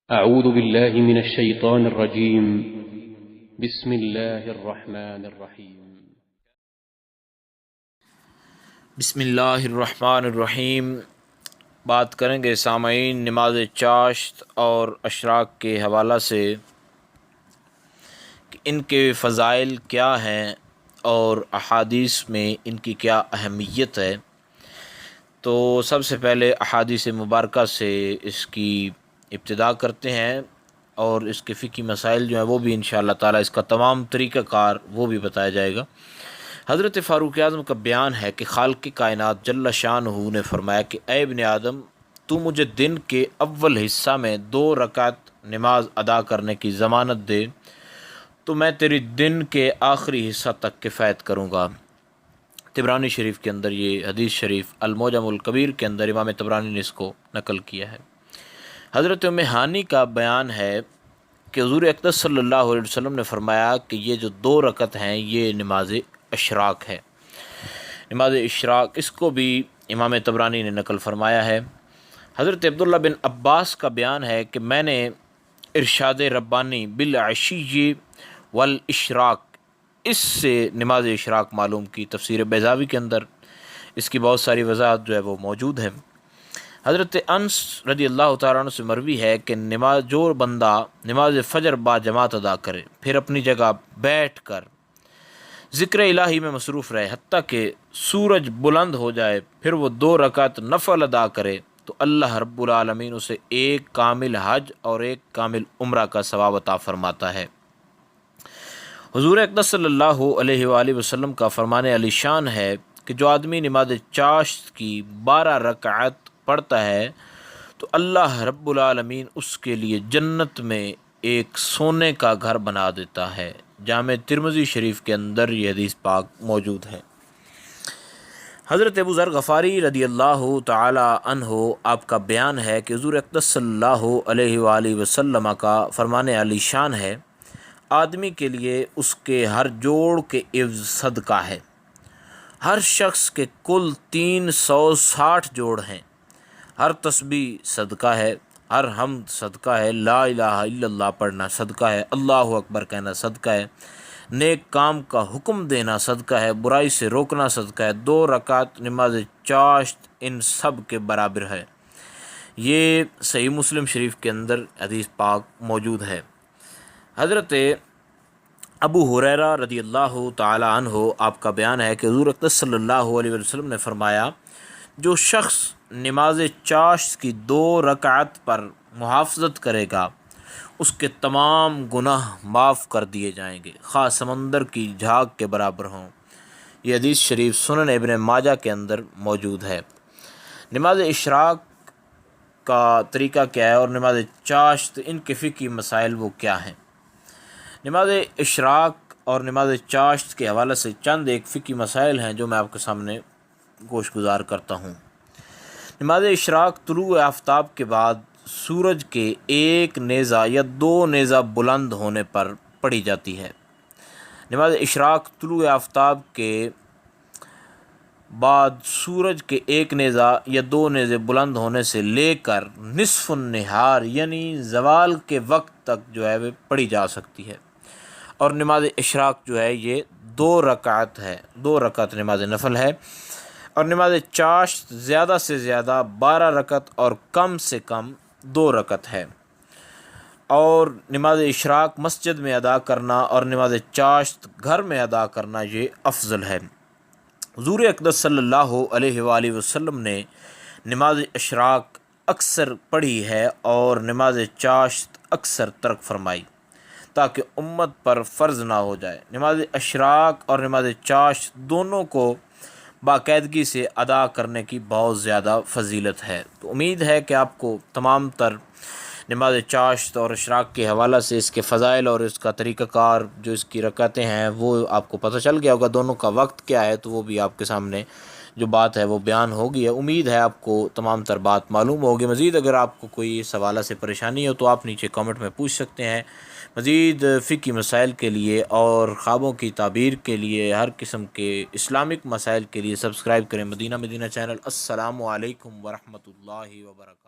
أعوذ بالله من الشيطان الرجيم. بسم الله الرحمن الرحيم. بسم اللہ الرحمن الرحیم۔ بات کریں گے سامعین نماز چاشت اور اشراق کے حوالہ سے کہ ان کے فضائل کیا ہیں اور احادیث میں ان کی کیا اہمیت ہے۔ تو سب سے پہلے احادیث مبارکہ سے اس کی ابتدا کرتے ہیں اور اس کے فقہی مسائل جو ہیں وہ بھی انشاءاللہ تعالی اس کا تمام طریقہ کار وہ بھی بتایا جائے گا۔ حضرت فاروق اعظم کا بیان ہے کہ خالق کائنات جل شانہ نے فرمایا کہ اے ابن آدم، تو مجھے دن کے اول حصہ میں 2 رکعت نماز ادا کرنے کی ضمانت دے تو میں تیری دن کے آخری حصہ تک کفایت کروں گا۔ طبرانی شریف کے اندر یہ حدیث شریف المعجم الکبیر کے اندر امام طبرانی نے اس کو نقل کیا ہے۔ حضرت ام ہانی کا بیان ہے کہ حضور اقدس صلی اللہ علیہ وسلم نے فرمایا کہ یہ جو 2 رکعت ہیں یہ نماز اشراق ہے۔ نماز اشراق اس کو بھی امام طبرانی نے نقل فرمایا ہے۔ حضرت عبداللہ بن عباس کا بیان ہے کہ میں نے ارشاد ربانی بالعشی والاشراق اس سے نماز اشراق معلوم کی۔ تفسیر بیضاوی کے اندر اس کی بہت ساری وضاحت جو ہے وہ موجود ہے۔ حضرت انس رضی اللہ تعالیٰ عنہ سے مروی ہے کہ جو بندہ نماز فجر با جماعت ادا کرے پھر اپنی جگہ بیٹھ کر ذکر الہی میں مصروف رہے حتیٰ کہ سورج بلند ہو جائے، پھر وہ 2 رکعت نفل ادا کرے تو اللہ رب العالمین اسے 1 کامل حج اور 1 کامل عمرہ کا ثواب عطا فرماتا ہے۔ حضور اقدس صلی اللہ علیہ وآلہ وسلم کا فرمان علی شان ہے کہ جو آدمی نماز چاشت کی 12 رکعت پڑھتا ہے تو اللہ رب العالمین اس کے لیے جنت میں ایک سونے کا گھر بنا دیتا ہے۔ جامع ترمذی شریف کے اندر یہ حدیث پاک موجود ہے۔ حضرت ابو ذر غفاری رضی اللہ تعالی عنہ آپ کا بیان ہے کہ حضور اقدس صلی اللہ علیہ وآلہ وسلم کا فرمان علی شان ہے، آدمی کے لیے اس کے ہر جوڑ کے عوض صدقہ ہے۔ ہر شخص کے کل 360 جوڑ ہیں۔ ہر تسبیح صدقہ ہے، ہر حمد صدقہ ہے، لا الہ الا اللہ پڑھنا صدقہ ہے، اللہ اکبر کہنا صدقہ ہے، نیک کام کا حکم دینا صدقہ ہے، برائی سے روکنا صدقہ ہے، 2 رکعت نماز چاشت ان سب کے برابر ہے۔ یہ صحیح مسلم شریف کے اندر حدیث پاک موجود ہے۔ حضرت ابو ہریرہ رضی اللہ تعالی عنہ آپ کا بیان ہے کہ حضور اقدس صلی اللہ علیہ وسلم نے فرمایا، جو شخص نماز چاشت کی 2 رکعت پر محافظت کرے گا اس کے تمام گناہ معاف کر دیے جائیں گے، خواہ سمندر کی جھاگ کے برابر ہوں۔ یہ حدیث شریف سنن ابن ماجہ کے اندر موجود ہے۔ نماز اشراق کا طریقہ کیا ہے اور نماز چاشت ان کے فقہی مسائل وہ کیا ہیں۔ نماز اشراق اور نماز چاشت کے حوالے سے چند ایک فقہی مسائل ہیں جو میں آپ کے سامنے گوش گزار کرتا ہوں۔ نماز اشراق طلوع آفتاب کے بعد سورج کے 1 نیزہ یا 2 نیزہ بلند ہونے پر پڑھی جاتی ہے۔ نماز اشراق طلوع آفتاب کے بعد سورج کے 1 نیزہ یا 2 نیزے بلند ہونے سے لے کر نصف النہار یعنی زوال کے وقت تک جو ہے وہ پڑھی جا سکتی ہے۔ اور نماز اشراق جو ہے یہ 2 رکعت ہے، 2 رکعت نماز نفل ہے۔ اور نماز چاشت زیادہ سے زیادہ 12 رکعت اور کم سے کم 2 رکعت ہے۔ اور نماز اشراق مسجد میں ادا کرنا اور نماز چاشت گھر میں ادا کرنا یہ افضل ہے۔ حضور اقدس صلی اللہ علیہ وآلہ وسلم نے نماز اشراق اکثر پڑھی ہے اور نماز چاشت اکثر ترک فرمائی تاکہ امت پر فرض نہ ہو جائے۔ نماز اشراق اور نماز چاشت دونوں کو باقاعدگی سے ادا کرنے کی بہت زیادہ فضیلت ہے۔ تو امید ہے کہ آپ کو تمام تر نماز چاشت اور اشراق کے حوالہ سے اس کے فضائل اور اس کا طریقہ کار جو اس کی رکعتیں ہیں وہ آپ کو پتہ چل گیا ہوگا، دونوں کا وقت کیا ہے تو وہ بھی آپ کے سامنے جو بات ہے وہ بیان ہوگی ہے۔ امید ہے آپ کو تمام تر بات معلوم ہوگی۔ مزید اگر آپ کو کوئی اس حوالہ سے پریشانی ہو تو آپ نیچے کامنٹ میں پوچھ سکتے ہیں۔ مزید فقہی مسائل کے لیے اور خوابوں کی تعبیر کے لیے ہر قسم کے اسلامک مسائل کے لیے سبسکرائب کریں مدینہ چینل۔ السلام علیکم ورحمۃ اللہ وبرکاتہ۔